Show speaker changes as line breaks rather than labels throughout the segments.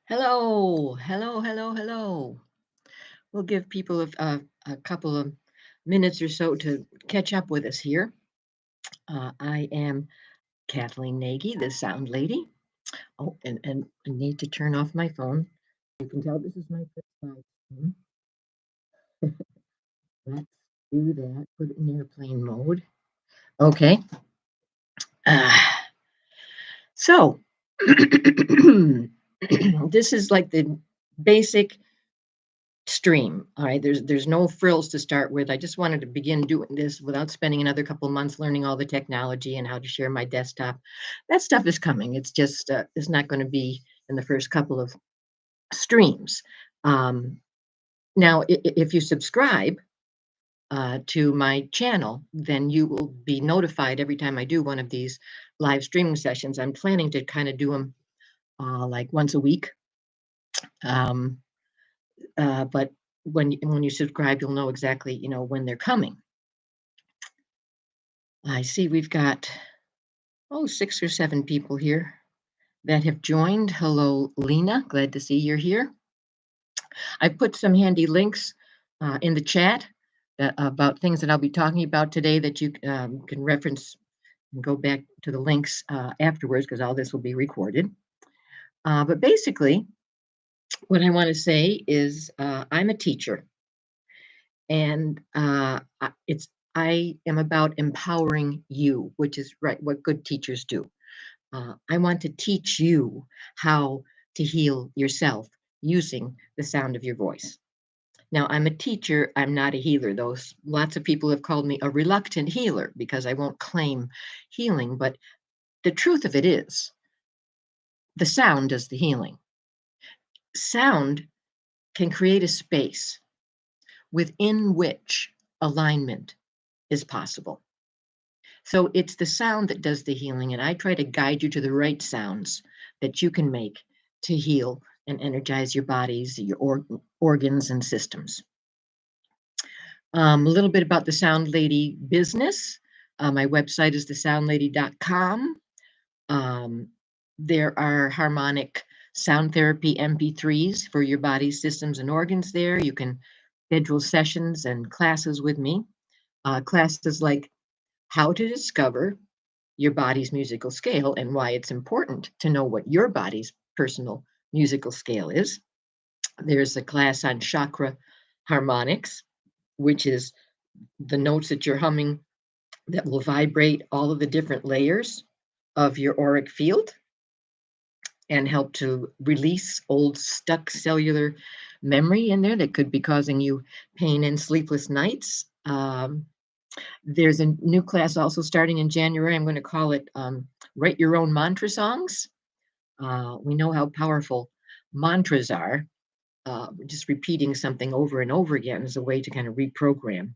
Hello, hello, hello, hello. We'll give people a couple of minutes or so to catch up with us here. I am Kathleen Nagy, the sound lady. Oh, and I need to turn off my phone. You can tell this is my first live stream. Let's do that. Put it in airplane mode. Okay. Ah, so, this is like the basic stream. All right, there's no frills to start with. I just wanted to begin doing this without spending another couple months learning all the technology and how to share my desktop. That stuff is coming. It's just it's not going to be in the first couple of streams. Um, Now, if you subscribe to my channel, then you will be notified every time I do one of these live streaming sessions. I'm planning to kind of do them like once a week. Um, but when you subscribe, you'll know exactly when they're coming. I see we've got 6 or 7 people here that have joined. Hello, Lena. Glad to see you're here. I put some handy links in the chat about things that I'll be talking about today that you can reference and go back to the links afterwards because all this will be recorded. But basically, what I want to say is I'm a teacher. And I am about empowering you, which is right what good teachers do. I want to teach you how to heal yourself using the sound of your voice. Now, I'm a teacher. I'm not a healer. Those lots of people have called me a reluctant healer because I won't claim healing. But the truth of it is, the sound does the healing. Sound can create a space within which alignment is possible. So it's the sound that does the healing, and I try to guide you to the right sounds that you can make to heal and energize your bodies, your organs, and systems. A little bit about the Sound Lady business. My website is thesoundlady.com. Um, there are harmonic sound therapy MP3s for your body, systems, and organs there. You can schedule sessions and classes with me. Classes like how to discover your body's musical scale and why it's important to know what your body's personal musical scale is. There's a class on chakra harmonics, which is the notes that you're humming that will vibrate all of the different layers of your auric field and help to release old stuck cellular memory in there that could be causing you pain and sleepless nights. There's a new class also starting in January. I'm going to call it Write Your Own Mantra Songs. We know how powerful mantras are. Just repeating something over and over again is a way to kind of reprogram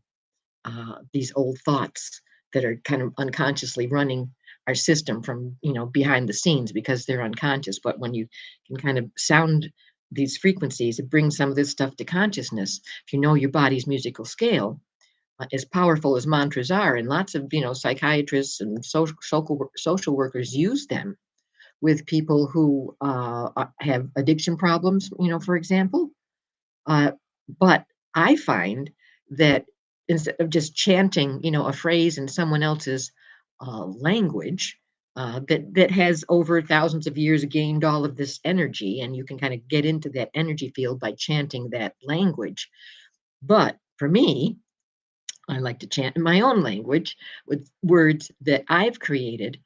these old thoughts that are kind of unconsciously running our system from, behind the scenes because they're unconscious. But when you can kind of sound these frequencies, it brings some of this stuff to consciousness. If you know your body's musical scale, as powerful as mantras are, and lots of psychiatrists and social workers use them with people who have addiction problems, for example. Uh, but I find that instead of just chanting, a phrase in someone else's language that has over thousands of years gained all of this energy, and you can kind of get into that energy field by chanting that language. But for me, I like to chant in my own language with words that I've created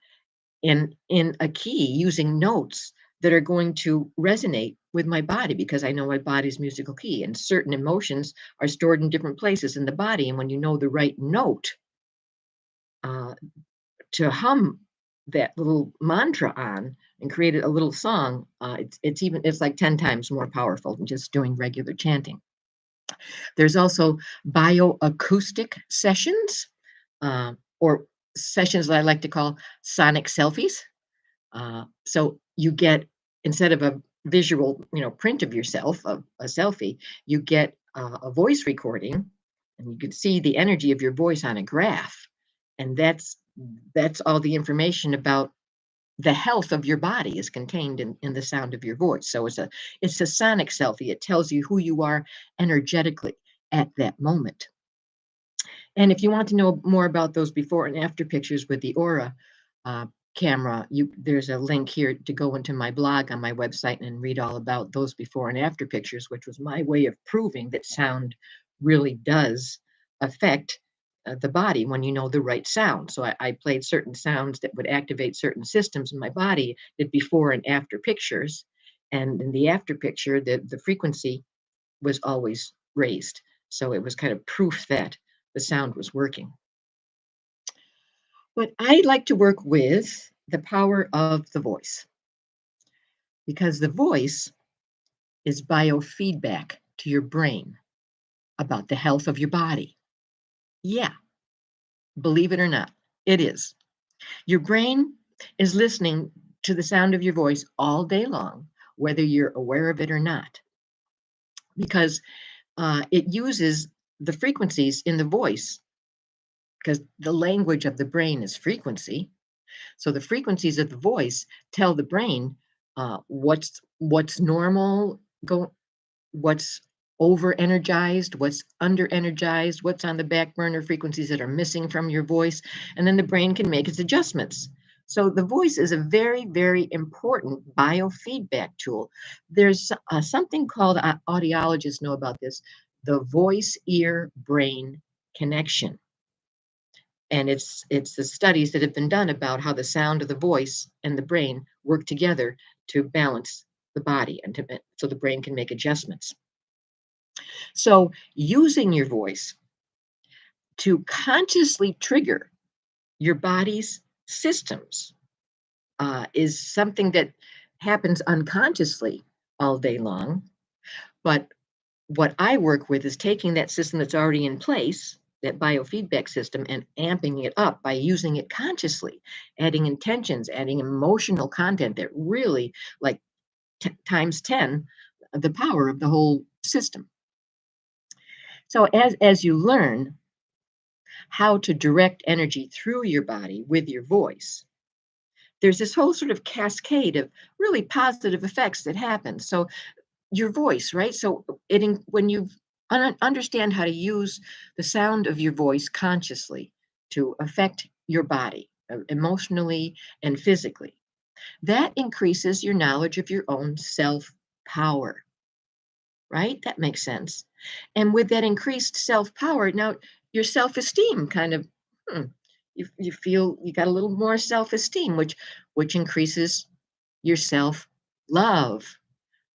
in a key using notes that are going to resonate with my body because I know my body's musical key and certain emotions are stored in different places in the body. And when you know the right note uh, to hum that little mantra on and create a little song, it's like 10 times more powerful than just doing regular chanting. There's also bioacoustic sessions, or sessions that I like to call sonic selfies. So you get, instead of a visual, print of yourself, a selfie, you get a voice recording, and you can see the energy of your voice on a graph, and that's all the information about the health of your body is contained in the sound of your voice. So it's a sonic selfie. It tells you who you are energetically at that moment. And if you want to know more about those before and after pictures with the Aura uh, camera, there's a link here to go into my blog on my website and read all about those before and after pictures, which was my way of proving that sound really does affect the body when you know the right sound. So I played certain sounds that would activate certain systems in my body, the before and after pictures. And in the after picture, the frequency was always raised. So it was kind of proof that the sound was working. But I like to work with the power of the voice because the voice is biofeedback to your brain about the health of your body. Yeah, believe it or not, it is. Your brain is listening to the sound of your voice all day long, whether you're aware of it or not, because it uses the frequencies in the voice because the language of the brain is frequency. So the frequencies of the voice tell the brain what's normal, what's over energized, what's under energized, what's on the back burner frequencies that are missing from your voice, and then the brain can make its adjustments. So the voice is a very, very important biofeedback tool. There's something called audiologists know about this, the voice ear brain connection. And it's the studies that have been done about how the sound of the voice and the brain work together to balance the body and so the brain can make adjustments. So using your voice to consciously trigger your body's systems is something that happens unconsciously all day long. But what I work with is taking that system that's already in place, that biofeedback system, and amping it up by using it consciously, adding intentions, adding emotional content that really like times 10 the power of the whole system. So as you learn how to direct energy through your body with your voice, there's this whole sort of cascade of really positive effects that happen. So your voice, right? So when you understand how to use the sound of your voice consciously to affect your body emotionally and physically, that increases your knowledge of your own self power, right? That makes sense. And with that increased self power, now your self esteem kind of, hmm, you feel you got a little more self esteem, which increases your self love,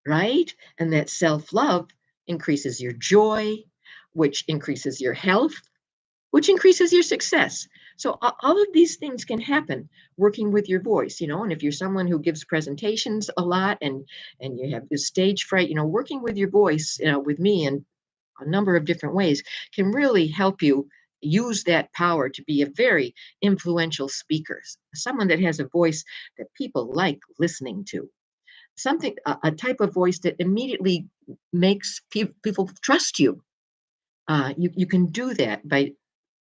right? And that self love increases your joy, which increases your health, which increases your success. So all of these things can happen working with your voice, and if you're someone who gives presentations a lot and you have this stage fright, working with your voice, with me in a number of different ways can really help you use that power to be a very influential speaker, someone that has a voice that people like listening to, something a type of voice that immediately makes people trust you. You can do that by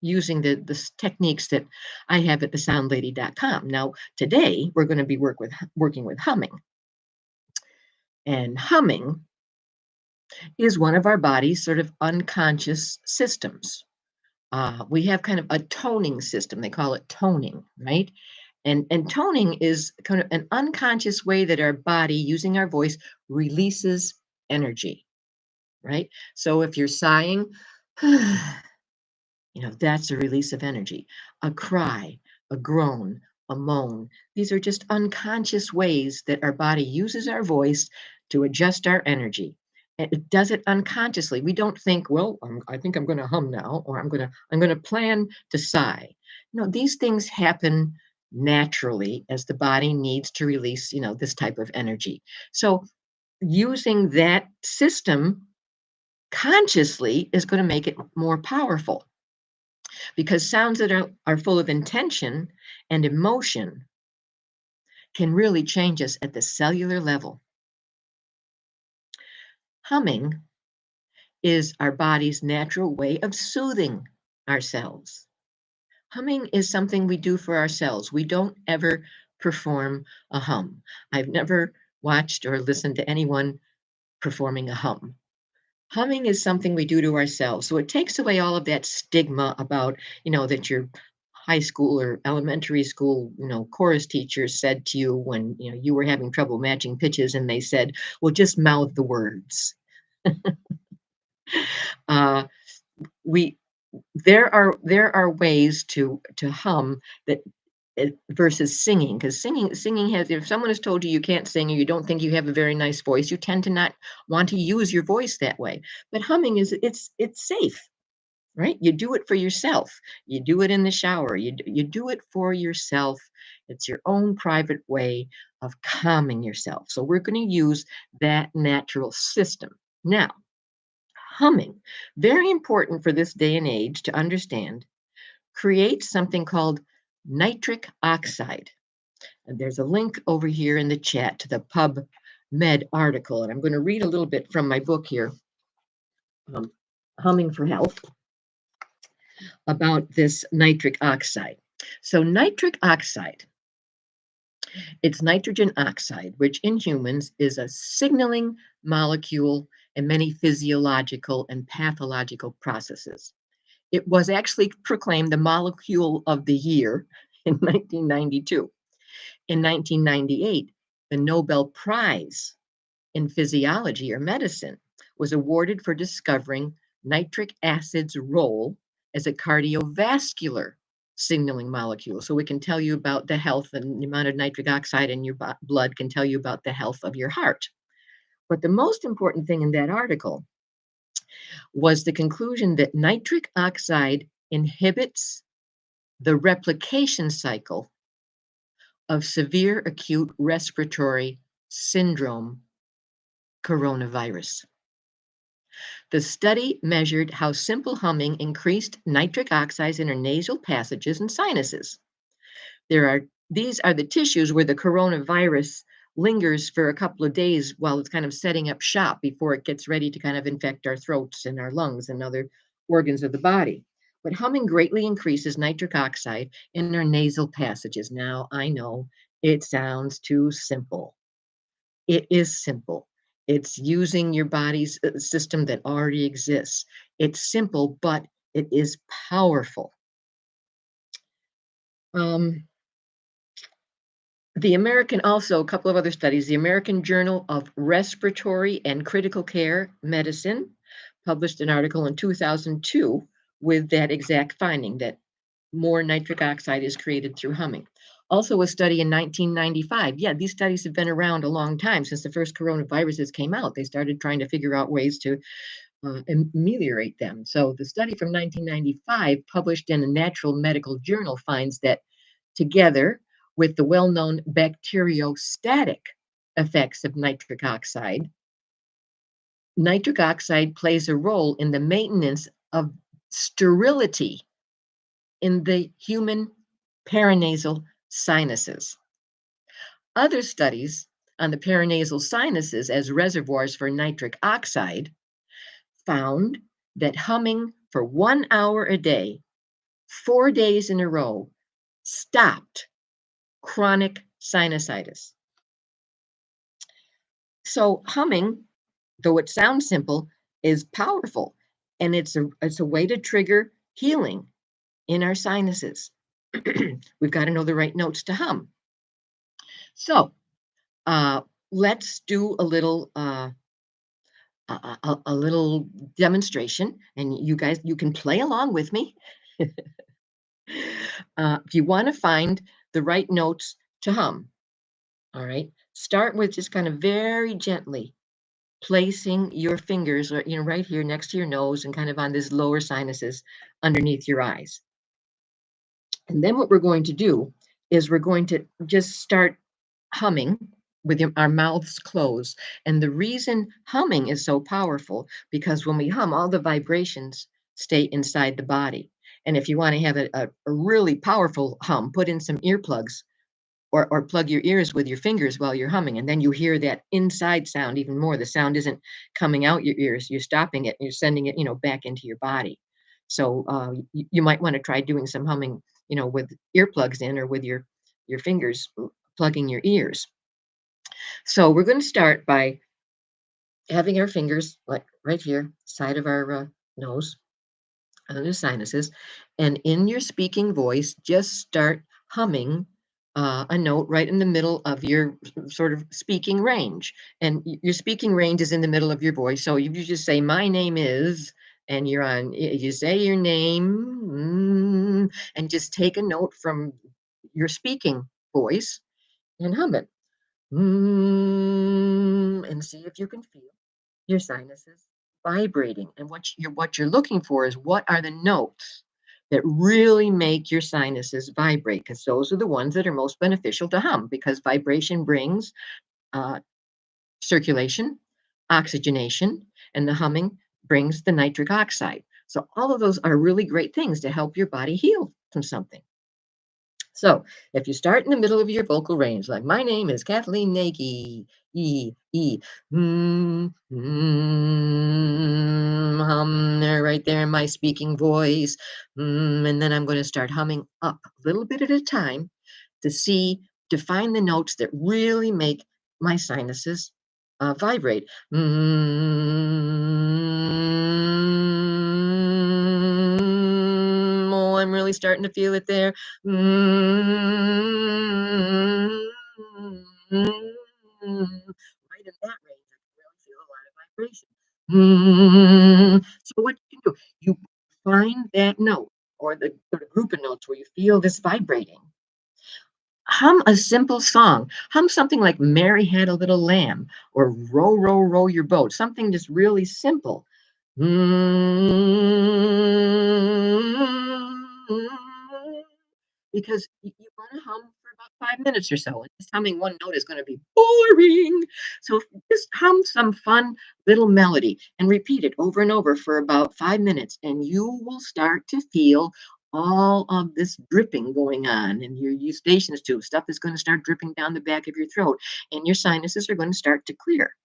using the techniques that I have at thesoundlady.com. Now, today we're going to be working with humming, and humming is one of our body's sort of unconscious systems. We have kind of a toning system. They call it toning, right? And toning is kind of an unconscious way that our body, using our voice, releases energy, right? So if you're sighing, that's a release of energy. A cry, a groan, a moan. These are just unconscious ways that our body uses our voice to adjust our energy. And it does it unconsciously. We don't think, well, I think I'm going to hum now, or I'm going to plan to sigh. These things happen naturally as the body needs to release, this type of energy. So using that system consciously is going to make it more powerful because sounds that are full of intention and emotion can really change us at the cellular level. Humming is our body's natural way of soothing ourselves. Humming is something we do for ourselves. We don't ever perform a hum. I've never watched or listened to anyone performing a hum. Humming is something we do to ourselves. So it takes away all of that stigma about, that your high school or elementary school, chorus teachers said to you when, you were having trouble matching pitches and they said, well, just mouth the words. Uh, we there are ways to hum that versus singing, because singing has, if someone has told you you can't sing or you don't think you have a very nice voice, you tend to not want to use your voice that way. But humming is, it's safe, right? You do it for yourself. You do it in the shower. You do it for yourself. It's your own private way of calming yourself. So we're going to use that natural system. Now, humming, very important for this day and age to understand, creates something called nitric oxide. And there's a link over here in the chat to the PubMed article. And I'm going to read a little bit from my book here, um, Humming for Health, about this nitric oxide. So, nitric oxide, it's nitrogen oxide, which in humans is a signaling molecule in many physiological and pathological processes. It was actually proclaimed the molecule of the year in 1992. In 1998, the Nobel Prize in Physiology or Medicine was awarded for discovering nitric acid's role as a cardiovascular signaling molecule. So we can tell you about the health, and the amount of nitric oxide in your blood can tell you about the health of your heart. But the most important thing in that article was the conclusion that nitric oxide inhibits the replication cycle of severe acute respiratory syndrome coronavirus. The study measured how simple humming increased nitric oxides in our nasal passages and sinuses. These are the tissues where the coronavirus lingers for a couple of days while it's kind of setting up shop before it gets ready to kind of infect our throats and our lungs and other organs of the body. But humming greatly increases nitric oxide in our nasal passages. Now, I know it sounds too simple. It is simple. It's using your body's system that already exists. It's simple, but it is powerful. Um, also a couple of other studies, the American Journal of Respiratory and Critical Care Medicine published an article in 2002 with that exact finding that more nitric oxide is created through humming. Also, a study in 1995. Yeah, these studies have been around a long time since the first coronaviruses came out. They started trying to figure out ways to ameliorate them. So, the study from 1995, published in a Natural Medical Journal, finds that together with the well known bacteriostatic effects of nitric oxide plays a role in the maintenance of sterility in the human paranasal sinuses. Other studies on the paranasal sinuses as reservoirs for nitric oxide found that humming for 1 hour a day, 4 days in a row, stopped chronic sinusitis. So humming, though it sounds simple, is powerful, and it's a way to trigger healing in our sinuses. We've got to know the right notes to hum. So uh, let's do a little demonstration, and you guys, you can play along with me. If you want to find the right notes to hum, all right, start with just kind of very gently placing your fingers, right here next to your nose and kind of on this lower sinuses underneath your eyes. And then what we're going to do is we're going to just start humming with our mouths closed. And the reason humming is so powerful, because when we hum, all the vibrations stay inside the body. And if you want to have a really powerful hum, put in some earplugs, or plug your ears with your fingers while you're humming, and then you hear that inside sound even more. The sound isn't coming out your ears, you're stopping it, and you're sending it, back into your body. So you might want to try doing some humming, with earplugs in, or with your fingers plugging your ears. So we're going to start by having our fingers like right here, side of our nose, under the sinuses, and in your speaking voice, just start humming a note right in the middle of your sort of speaking range. And your speaking range is in the middle of your voice. So you just say, "My name is," and you say your name, and just take a note from your speaking voice and hum it. And see if you can feel your sinuses vibrating. And what you're looking for is what are the notes that really make your sinuses vibrate, because those are the ones that are most beneficial to hum, because vibration brings uh, circulation, oxygenation, and the humming brings the nitric oxide. So all of those are really great things to help your body heal from something. So if you start in the middle of your vocal range, like my name is Kathleen Nagy, hum there, right there in my speaking voice, and then I'm going to start humming up a little bit at a time to see to find the notes that really make my sinuses vibrate. Oh, I'm really starting to feel it there. Right in that range, I can really feel a lot of vibration. So what you can do, you find that note or the sort of group of notes where you feel this vibrating. Hum a simple song. Hum something like "Mary Had a Little Lamb" or "Row, row, row your boat." Something just really simple. Because you want to hum for about 5 minutes or so. And just humming one note is going to be boring. So just hum some fun little melody and repeat it over and over for about 5 minutes, and you will start to feel all of this dripping going on in your eustachians tube. Stuff is going to start dripping down the back of your throat, and your sinuses are going to start to clear.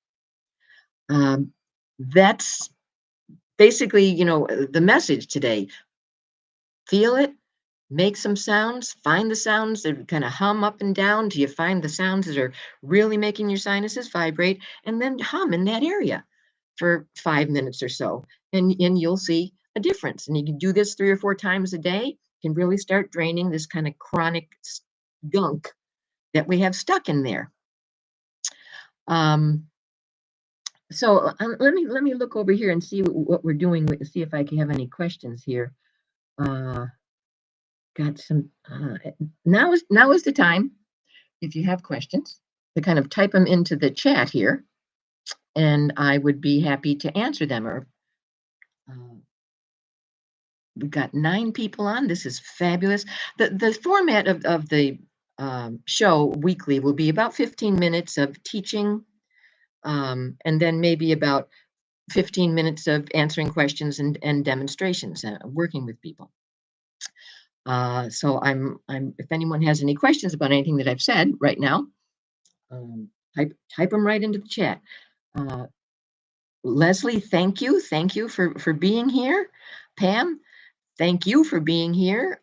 Um, that's basically, the message today. Feel it, make some sounds, find the sounds that kind of hum up and down till you find the sounds that are really making your sinuses vibrate, and then hum in that area for 5 minutes or so. And you'll see a difference. And you can do this 3 or 4 times a day, can really start draining this kind of chronic gunk that we have stuck in there. Um, so let me look over here and see what we're doing. See if I can have any questions here. Uh, got some. Now is the time if you have questions to kind of type them into the chat here, and I would be happy to answer them. Or uh, we've got 9 people on. This is fabulous. The format of the show weekly will be about 15 minutes of teaching, and then maybe about 15 minutes of answering questions and demonstrations, working with people. So I'm if anyone has any questions about anything that I've said right now, um, type them right into the chat. Uh, Leslie, thank you for being here. Pam, thank you for being here.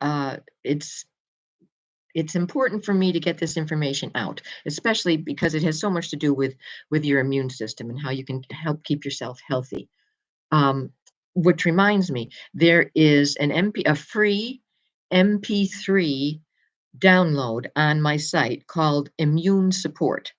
It's important for me to get this information out, especially because it has so much to do with your immune system and how you can help keep yourself healthy. Um, which reminds me, there is a free MP3 download on my site called Immune Support.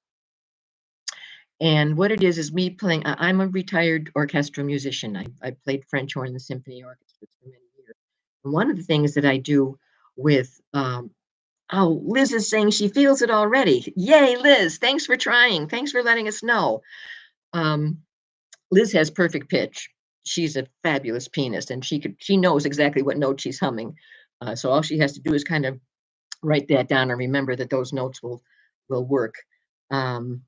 And what it is me playing. I'm a retired orchestral musician. I played French horn in the symphony orchestra for many years. And one of the things that I do with oh, Liz is saying she feels it already. Yay, Liz! Thanks for trying. Thanks for letting us know. Um, Liz has perfect pitch. She's a fabulous pianist, and she knows exactly what note she's humming. So all she has to do is kind of write that down and remember that those notes will work. Um,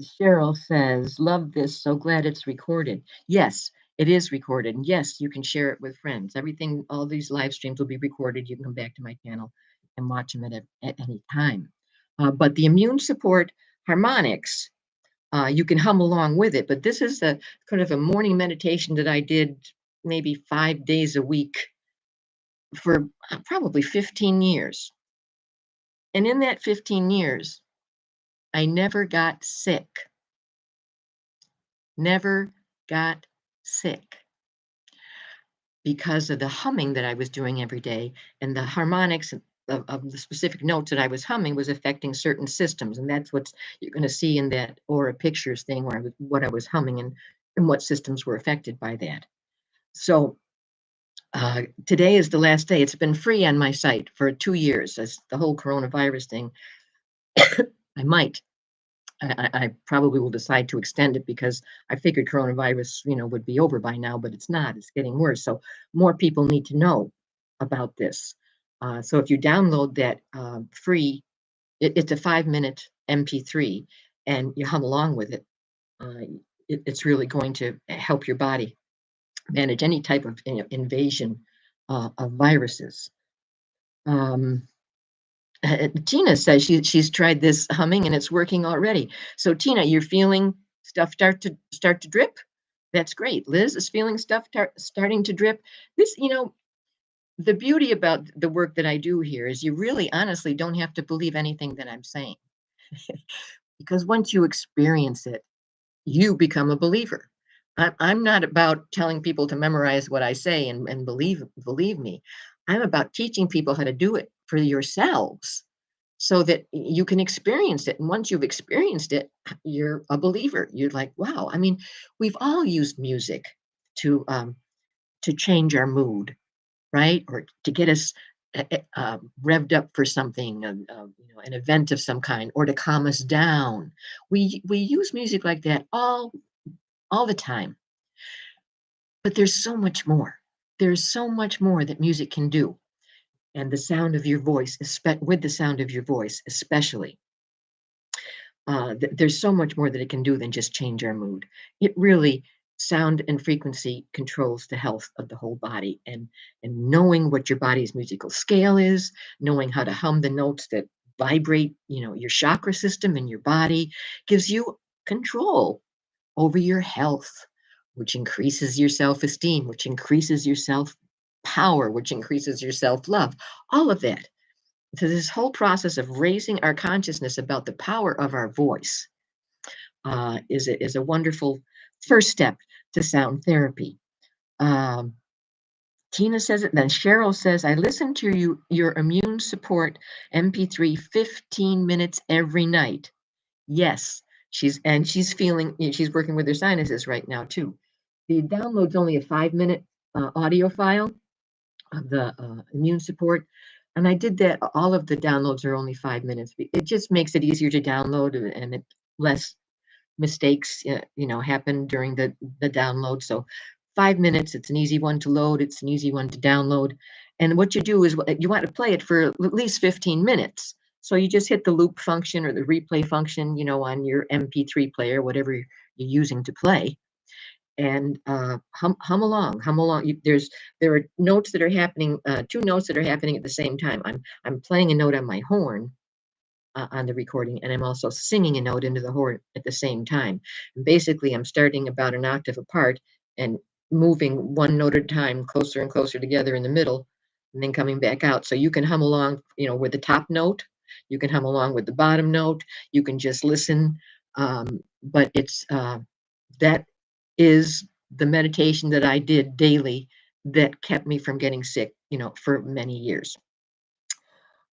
Cheryl says, "Love this. So glad it's recorded." Yes, it is recorded. And yes, you can share it with friends. Everything, all these live streams will be recorded. You can come back to my channel and watch them at any time. But the immune support harmonics, you can hum along with it. But this is a kind of a morning meditation that I did maybe 5 days a week for probably 15 years. And in that 15 years, I never got sick. Never got sick because of the humming that I was doing every day, and the harmonics of the specific notes that I was humming was affecting certain systems, and that's what you're going to see in that aura pictures thing where what I was humming and what systems were affected by that. So today is the last day. It's been free on my site for 2 years. As the whole coronavirus thing, I might. I probably will decide to extend it because I figured coronavirus, would be over by now, but it's not. It's getting worse. So more people need to know about this. So if you download that free, it's a 5-minute MP3, and you hum along with it. Uh, it's really going to help your body manage any type of invasion of viruses. Um, Tina says she's tried this humming and it's working already. So Tina, you're feeling stuff start to drip. That's great. Liz is feeling stuff starting to drip. This, the beauty about the work that I do here is you really honestly don't have to believe anything that I'm saying, because once you experience it, you become a believer. I'm not about telling people to memorize what I say and believe me. I'm about teaching people how to do it for yourselves so that you can experience it. And once you've experienced it, you're a believer. You're like, wow. I mean, we've all used music to change our mood, right? Or to get us revved up for something, an event of some kind, or to calm us down. We use music like that all the time. But there's so much more. There's so much more that music can do, and the sound of your voice, with the sound of your voice, especially. There's so much more that it can do than just change our mood. It really sound and frequency controls the health of the whole body, and knowing what your body's musical scale is, knowing how to hum the notes that vibrate, your chakra system in your body, gives you control over your health, which increases your self-esteem, which increases your self-power, which increases your self-love, all of that. So this whole process of raising our consciousness about the power of our voice is a wonderful first step to sound therapy. Um, Tina says it. Then Cheryl says, I listen to your immune support MP3 15 minutes every night. Yes, she's feeling, she's working with her sinuses right now too. The download's only a 5-minute audio file of the immune support. And I did that. All of the downloads are only 5 minutes. It just makes it easier to download, and it less mistakes, happen during the download. So 5 minutes, it's an easy one to load. It's an easy one to download. And what you do is you want to play it for at least 15 minutes. So you just hit the loop function or the replay function, on your MP3 player, whatever you're using to play, and hum along, hum along. There are notes that are happening, two notes that are happening at the same time. I'm playing a note on my horn on the recording, and I'm also singing a note into the horn at the same time. And basically, I'm starting about an octave apart and moving one note at a time, closer and closer together in the middle, and then coming back out. So you can hum along, with the top note. You can hum along with the bottom note. You can just listen, but it's that is the meditation that I did daily that kept me from getting sick, for many years.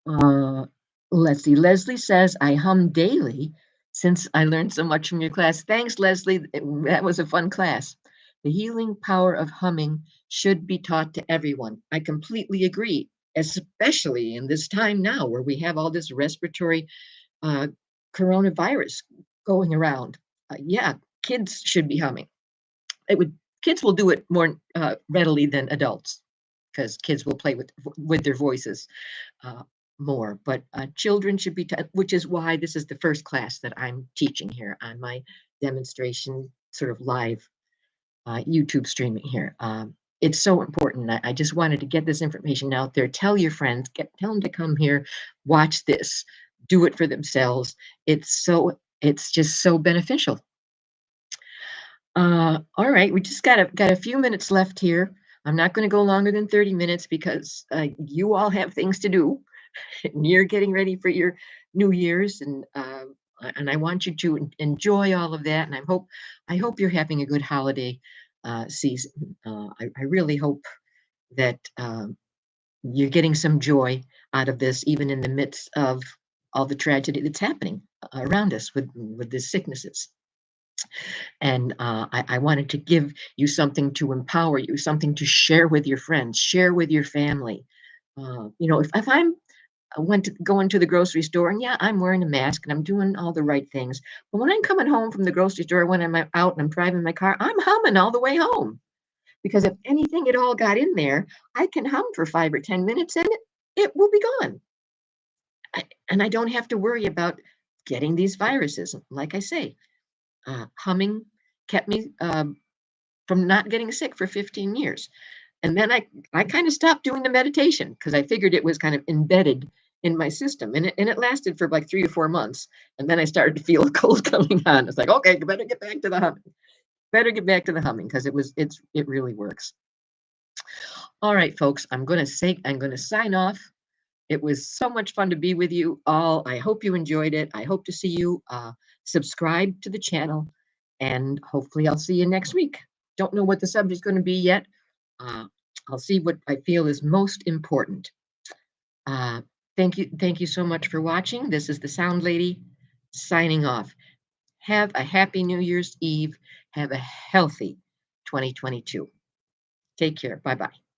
Uh, let's see. Leslie says, I hum daily since I learned so much from your class. Thanks, Leslie. That was a fun class. The healing power of humming should be taught to everyone. I completely agree, especially in this time now where we have all this respiratory uh, coronavirus going around. Yeah, kids should be humming. Kids will do it more readily than adults, because kids will play with their voices uh, more. But children should be, which is why this is the first class that I'm teaching here on my demonstration, sort of live YouTube streaming here. It's so important. I just wanted to get this information out there. Tell your friends, tell them to come here, watch this, do it for themselves. It's just so beneficial. All right, we just got a few minutes left here. I'm not going to go longer than 30 minutes because you all have things to do. and you're getting ready for your New Year's, and I want you to enjoy all of that. And I hope you're having a good holiday season. I really hope that you're getting some joy out of this, even in the midst of all the tragedy that's happening around us with the sicknesses. And I wanted to give you something to empower you, something to share with your friends, share with your family. If I'm went to going to the grocery store, and yeah, I'm wearing a mask and I'm doing all the right things. But when I'm coming home from the grocery store, when I'm out and I'm driving my car, I'm humming all the way home. Because if anything at all got in there, I can hum for 5 or 10 minutes and it will be gone. And I don't have to worry about getting these viruses. Like I say, humming kept me from not getting sick for 15 years. And then I kind of stopped doing the meditation because I figured it was kind of embedded in my system. And it lasted for like 3 to 4 months. And then I started to feel a cold coming on. It's like, okay, you better get back to the humming. Better get back to the humming because it really works. All right, folks, I'm gonna sign off. It was so much fun to be with you all. I hope you enjoyed it. I hope to see you subscribe to the channel, and hopefully I'll see you next week. Don't know what the subject's going to be yet. Uh, I'll see what I feel is most important. Uh, thank you so much for watching. This is the Sound Lady signing off. Have a happy New Year's Eve. Have a healthy 2022. Take care. Bye bye.